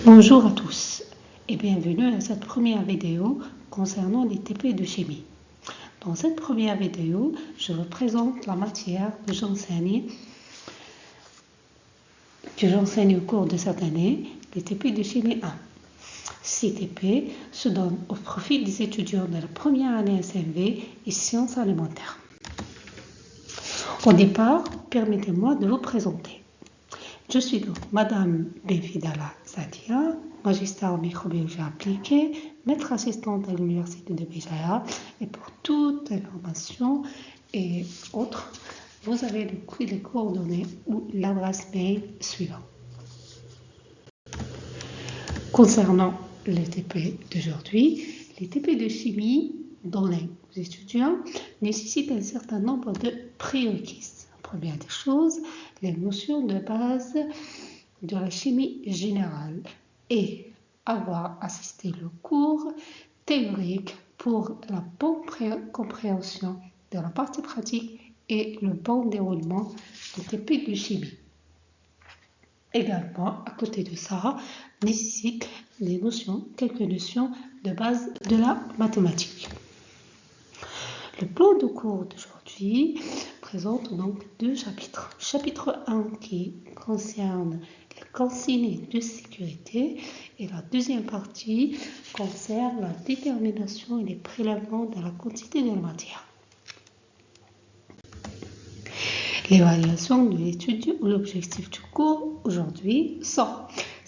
Bonjour à tous et bienvenue à cette première vidéo concernant les TP de chimie. Dans cette première vidéo, je vous présente la matière que j'enseigne au cours de cette année, les TP de chimie 1. Ces TP se donnent au profit des étudiants de la première année SMV et sciences alimentaires. Au départ, permettez-moi de vous présenter. Je suis donc Madame Benfidala Sadia, magistère en microbiologie appliquée, maître assistante à l'université de Béjaïa, et pour toute information et autres, vous avez les coordonnées ou l'adresse mail suivante. Concernant les TP d'aujourd'hui, les TP de chimie donnés aux étudiants nécessitent un certain nombre de prérequis. Première des choses, les notions de base de la chimie générale et avoir assisté le cours théorique pour la bonne compréhension de la partie pratique et le bon déroulement des TP de chimie. Également, à côté de ça, nécessite quelques notions de base de la mathématique. Le plan de cours d'aujourd'hui présente donc deux chapitres. Chapitre 1 qui concerne les consignes de sécurité et la deuxième partie concerne la détermination et les prélèvements de la quantité de la matière. L'évaluation de l'étude ou l'objectif du cours aujourd'hui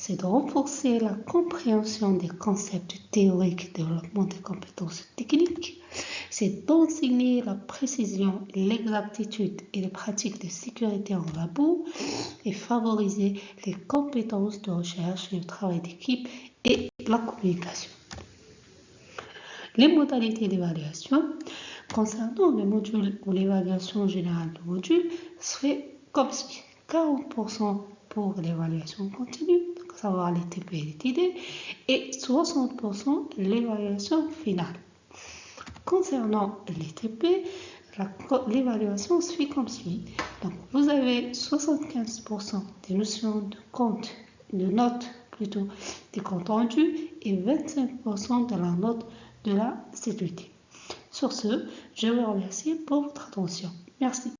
c'est de renforcer la compréhension des concepts théoriques de développement des compétences techniques, c'est d'enseigner la précision, l'exactitude et les pratiques de sécurité en labo et favoriser les compétences de recherche, le travail d'équipe et la communication. Les modalités d'évaluation. Concernant le module ou l'évaluation générale du module, serait comme suit. 40% pour l'évaluation continue, à savoir les TP et les TD, et 60% l'évaluation finale. Concernant les TP, l'évaluation se fait comme suit. Donc, vous avez 75% des notions de notes des comptes rendus et 25% de la note de la sécurité. Sur ce, je vous remercie pour votre attention. Merci.